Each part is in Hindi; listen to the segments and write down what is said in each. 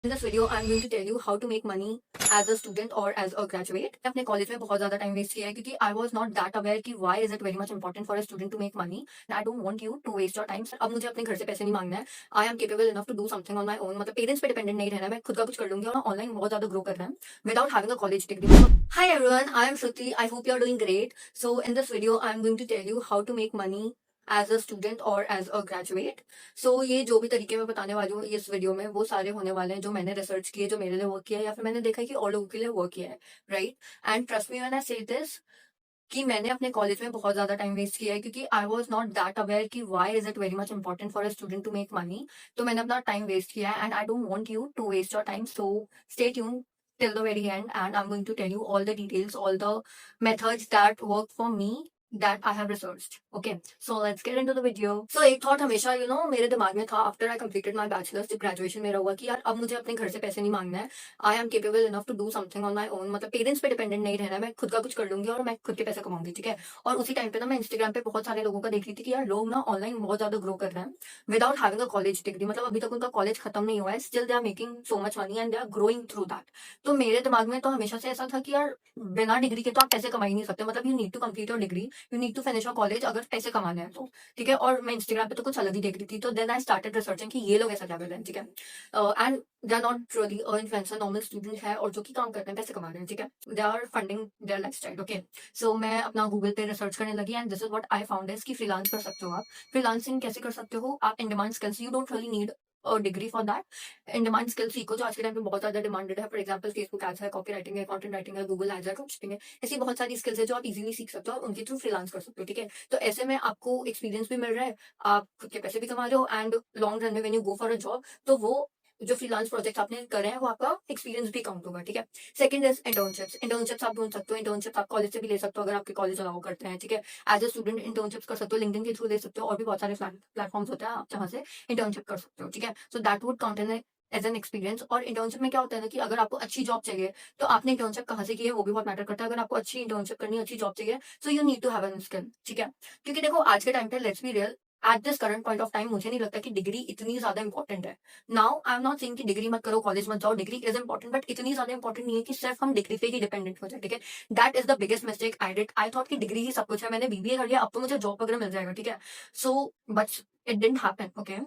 In this video, I'm going to tell you how to make money as a student or as a graduate. अपने कॉलेज में बहुत ज्यादा टाइम वेस्ट किया है क्योंकि I was not that aware कि why is it very much important for a student to make money. And I don't want you to waste your time. अब मुझे अपने घर से पैसे नहीं मांगना है. I am capable enough to do something on my own. मतलब पेरेंट्स पे डिपेंडेंट नहीं रहना है. मैं खुद का कुछ कर लूंगी और ऑनलाइन बहुत ज्यादा ग्रो करना है without having a college degree. Hi everyone, I am Shruti. I hope you are doing great. So in this video, I'm going to tell you how to make money as a student और एज अ ग्रेजुएट. सो ये जो भी तरीके मैं बताने वाली हूँ इस वीडियो में वो सारे होने वाले हैं जो मैंने रिसर्च किए, जो मेरे लिए वर्क किया है या फिर मैंने देखा है कि और लोगों के लिए वर्क किया है, right. And trust me when I से दिस कि मैंने अपने कॉलेज में बहुत ज्यादा टाइम वेस्ट किया है क्योंकि I was not that aware कि why is it very much important for a student to make money. तो मैंने अपना टाइम वेस्ट किया है and I don't want you to waste your time. So stay tune till the very end and I'm going to tell you all the details, all the methods that work for me that I have researched. Okay, so let's get into the video. So एक thought हमेशा मेरे दिमाग में था after I completed my bachelor's, जब graduation मेरा हुआ कि यार अब मुझे अपने घर से पैसे नहीं मांगना है. I am capable enough to do something on my own. मतलब पेरेंट्स पे डिपेंडेंट नहीं रहना है. मैं खुद का कुछ कर लूंगी और मैं खुद के पैसे कमाऊंगी, ठीक है. और उसी टाइम पे ना मैं इंस्टाग्राम पे बहुत सारे लोगों का देख रही थी कि यार लोग ना ऑनलाइन बहुत ज्यादा ग्रो कर रहे हैं without having a college degree. मतलब अभी तक उनका कॉलेज खत्म नहीं हुआ है, still they are making so much money and they are growing through that. तो मेरे दिमाग में तो हमेशा से ऐसा था कि यार बिना डिग्री के तो आप पैसे कमा ही नहीं सकते. मतलब you need to complete your degree, you need to finish your college अगर पैसे कमाने हैं तो, ठीक है. और मैं इंस्टाग्राम पे तो कुछ अलग ही देख रही थी. तो देन आई स्टार्टेड रिसर्चिंग कि ये लोग ऐसा क्या कर रहे हैं, ठीक है. And they are not really a influencer, normal student है और जो कि काम करते हैं, पैसे कमा रहे हैं, ठीक है. They are funding their lifestyle. Okay, so मैं अपना गूगल पे रिसर्च करने लगी and this is what I found is कि फ्रीलांस कर सकते हो आप. फ्रीलांसिंग कैसे कर सकते हो आप? In demand skills, you don't really need और degree for that. In demand skill सीखो जो आज के टाइम पे बहुत ज्यादा डिमांडेड है. फॉर एग्जांपल फेसबुक एड्स है, कॉपी राइटिंग है, कंटेंट राइटिंग है, गूगल एड्स है, ड्रॉपशिपिंग है. ऐसी बहुत सारी स्किल्स है जो आप इजीली सीख सकते हो और उनके थ्रू फ्रीलांस कर सकते हो, ठीक है. तो ऐसे में आपको एक्सपीरियंस भी मिल रहा है, आप खुद के पैसे भी कमा रहे हो एंड लॉन्ग रन में when you go for a job तो वो जो फ्रीलांस प्रोजेक्ट आपने करे हैं वो आपका एक्सपीरियंस भी काउंट होगा, ठीक है. Second is internships. इंटर्नशिप्स आप ढूंढ सकते हो. इंटर्नशिप्स आप कॉलेज से भी ले सकते हो अगर आपके कॉलेज अलाउ करते हैं, ठीक है. एज ए स्टूडेंट इंटर्नशिप्स कर सकते हो, लिंक्डइन के थ्रू ले सकते हो और भी बहुत सारे प्लेटफॉर्म्स होते हैं आप जहाँ से इंटर्नशिप कर सकते हो, ठीक है. So that would count as an experience. और इंटर्नशिप में क्या होता है ना कि अगर आपको अच्छी जॉब चाहिए तो आपने इंटर्नशिप कहाँ से की है वो भी बहुत मैटर करता है. अगर आपको अच्छी इंटर्नशिप करनी, अच्छी जॉब चाहिए, so you need to have an skill, ठीक है. क्योंकि देखो आज के टाइम पे let's be real, at this current point of time मुझे नहीं लगता कि डिग्री इतनी ज्यादा इंपॉर्टेंट है. Now I am not saying कि डिग्री मत करो, कॉलेज मत जाओ, डिग्री इज इंपॉर्टेंट बट इतनी ज्यादा इंपॉर्टेंट नहीं है कि सिर्फ हम डिग्री पे ही डिपेंडेंट हो जाए, ठीक है. That is the biggest mistake I did. I thought कि डिग्री ही सब कुछ है, मैंने बीबीए कर लिया अब तो मुझे जॉब वगैरह मिल जाएगा, ठीक है. So but it didn't happen. Okay,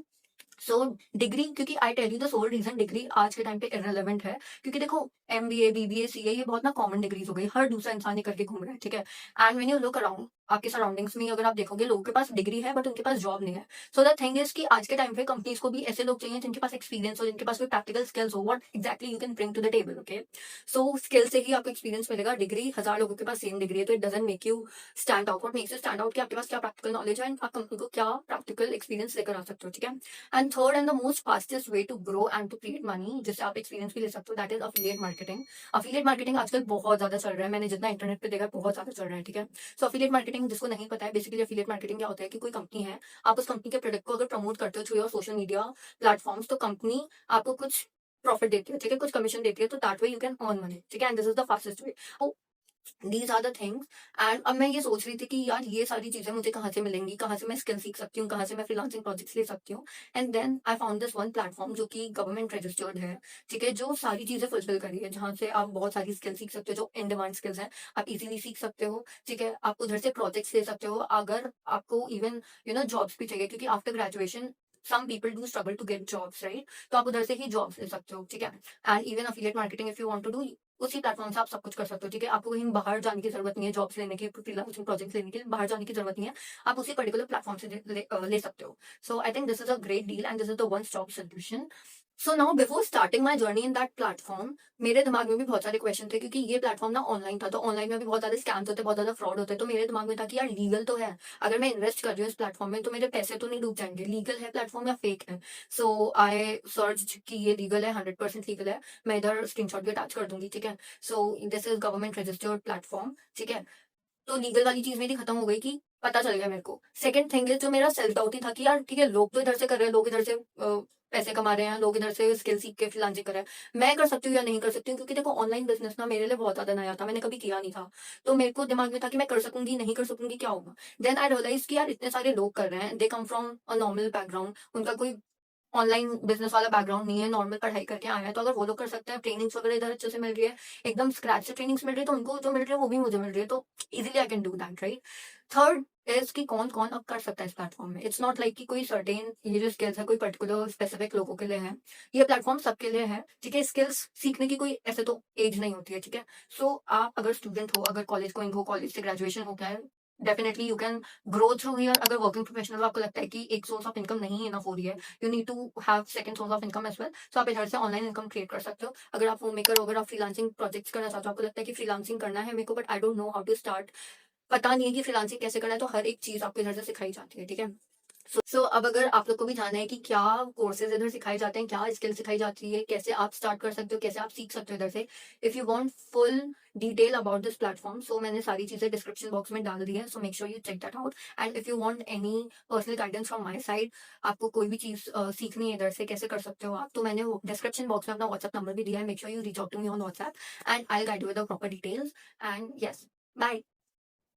so degree, क्योंकि I tell you the sole reason degree आज के टाइम पे इररिलेवेंट है क्योंकि देखो एमबीए, बीबीए, सीए ये बहुत ना कॉमन डिग्रीज हो गई, हर दूसरा इंसान ये करके घूम रहा है, ठीक है. And when you look around आपके सराउंडिंग्स में अगर आप देखोगे लोगों के पास डिग्री है बट उनके पास जॉब नहीं है. सो द थिंग इज कि आज के टाइम पे कंपनीज को भी ऐसे लोग चाहिए जिनके पास एक्सपीरियंस हो, जिनके पास कोई प्रैक्टिकल स्किल्स हो. What exactly you can bring to the table. Okay, so skill से ही आपको एक्सपीरियंस मिलेगा. डिग्री हजार लोगों के पास सेम डिग्री है तो it doesn't make you stand out. What makes you stand out कि आपके पास क्या प्रैक्टिकल नॉलेज है एंड आप कंपनी को क्या प्रैक्टिकल एक्सपीरियंस लेकर आ सकते हो, ठीक है. And third and the most fastest way to grow and to create money जिससे आप एक्सपीरियंस भी ले सकते हो, that is affiliate marketing. Affiliate marketing आजकल बहुत ज्यादा चल रहा है. मैंने जितना इंटरनेट पे देखा बहुत ज्यादा चल रहा है, ठीक है. सो अफिलिएट मार्केटिंग जिसको नहीं पता है, बेसिकली अफिलिएट मार्केटिंग क्या होता है कि कोई कंपनी है, आप उस कंपनी के प्रोडक्ट को अगर प्रमोट करते हो through your social media platforms तो कंपनी आपको कुछ प्रॉफिट देती है, ठीक है, कुछ कमीशन देती है. तो that way you can earn money, ठीक है. And this is the fastest way. These are the things. And अब मैं ये सोच रही थी कि यार ये सारी चीजें मुझे कहाँ से मिलेंगी, कहाँ से मैं स्किल सीख सकती हूँ, कहाँ से मैं फ्रीलांसिंग प्रोजेक्ट्स ले सकती हूँ. And then I found this one platform जो कि गवर्नमेंट रजिस्टर्ड है, ठीक है, जो सारी चीजें फुलफिल करी है, जहाँ से आप बहुत सारी स्किल सीख सकते हो जो इन डिमांड स्किल्स हैं, आप इजीली सीख सकते हो, ठीक है. आप उधर से प्रोजेक्ट्स ले सकते हो अगर आपको इवन जॉब्स भी चाहिए क्योंकि after graduation some people do struggle to get jobs, right? तो आप उधर से ही जॉब्स ले सकते हो, ठीक है. And even affiliate marketing if you want to do, उसी प्लेटफॉर्म से आप सब कुछ कर सकते हो, ठीक है. आपको कहीं बाहर जाने की जरूरत नहीं है जॉब्स लेने की, फ्रीलांसिंग प्रोजेक्ट्स लेने की बाहर जाने की जरूरत नहीं है. आप उसी पर्टिकुलर प्लेटफॉर्म से ले सकते हो. So I think this is a great deal and this is the one stop solution. So now before starting my journey in that platform मेरे दिमाग में भी बहुत सारे क्वेश्चन थे क्योंकि ये प्लेटफॉर्म ना ऑनलाइन था. तो ऑनलाइन में भी बहुत ज्यादा स्कैम्स होते हैं, बहुत ज्यादा फ्रॉड होते हैं. तो मेरे दिमाग में था कि यार लीगल तो है, अगर मैं इन्वेस्ट कर रही हूँ इस प्लेटफॉर्म में तो मेरे पैसे तो नहीं डूब जाएंगे, लीगल है प्लेटफॉर्म या फेक है. सो आई सर्च कि ये लीगल है, 100% लीगल है. मैं इधर स्क्रीनशॉट भी अटैच कर दूंगी, ठीक है. So this is government registered platform, ठीक है. तो लीगल वाली चीज मेरी खत्म हो गई कि पता चल गया मेरे को. सेकंड थिंग इज जो मेरा सेल्फ डाउट ही था कि यार ठीक है लोग तो इधर से कर रहे हैं, लोग इधर से पैसे कमा रहे हैं, लोग इधर से स्किल सीख के फ्रीलांसिंग कर रहे हैं, मैं कर सकती हूँ या नहीं कर सकती हूँ. क्योंकि देखो ऑनलाइन बिजनेस ना मेरे लिए बहुत ज्यादा नया था, मैंने कभी किया नहीं था. तो मेरे को दिमाग में था कि मैं कर सकूंगी नहीं कर सकूंगी क्या होगा. देन आई रियलाइज कि यार इतने सारे लोग कर रहे हैं, they come from a normal background, उनका कोई ऑनलाइन बिजनेस वाला बैकग्राउंड नहीं है, नॉर्मल पढ़ाई करके आया है, तो अगर वो लोग कर सकते हैं, ट्रेनिंग्स वगैरह इधर अच्छे से मिल रही है, एकदम स्क्रैच से ट्रेनिंग्स मिल रही है, तो उनको जो मिल रही है वो भी मुझे मिल रही है, तो easily I can do that, right. Third is कि कौन कौन अब कर सकता है इस प्लेटफॉर्म में। इट्स नॉट लाइक कि कोई सर्टेन ये जो स्किल्स है कोई पर्टिकुलर स्पेसिफिक लोगों के लिए है, ये प्लेटफॉर्म सबके लिए है, ठीक है। स्किल्स सीखने की कोई ऐसे तो एज नहीं होती है, ठीक है। सो आप अगर स्टूडेंट हो, अगर कॉलेज गोइंग हो, कॉलेज से ग्रेजुएशन हो गया है, definitely you can grow through here. अगर वर्किंग प्रोफेशनल आपको लगता है कि एक सोर्स ऑफ इनकम नहीं इनफ हो रही है, you need to have second source of income as well, सो आप इधर से ऑनलाइन इनकम क्रिएट कर सकते हो। अगर आप होम मेकर हो, अगर आप फ्रीलांसिंग प्रोजेक्ट्स करना चाहते हो, आपको लगता है कि फ्रीलांसिंग करना है मेरे को, but I don't know how to start, पता नहीं है कि फ्रीलांसिंग कैसे करना है, तो हर एक चीज आपको इधर से सिखाई जाती है, ठीक है। सो अब अगर आप लोग को भी जानना है कि क्या कोर्सेज इधर सिखाए जाते हैं, क्या स्किल सिखाई जाती है, कैसे आप स्टार्ट कर सकते हो, कैसे आप सीख सकते हो इधर से, if you want full detail about this platform, so मैंने सारी चीजें डिस्क्रिप्शन बॉक्स में डाल दी है, so make sure you check that out. And if you want any personal guidance from my side, आपको कोई भी चीज सीखनी है इधर से, कैसे कर सकते हो आप, तो मैंने डिस्क्रिप्शन बॉक्स में अपना व्हाट्सएप नंबर भी दिया है, make sure you reach out to me on WhatsApp and I will guide you with the proper details. And yes, bye.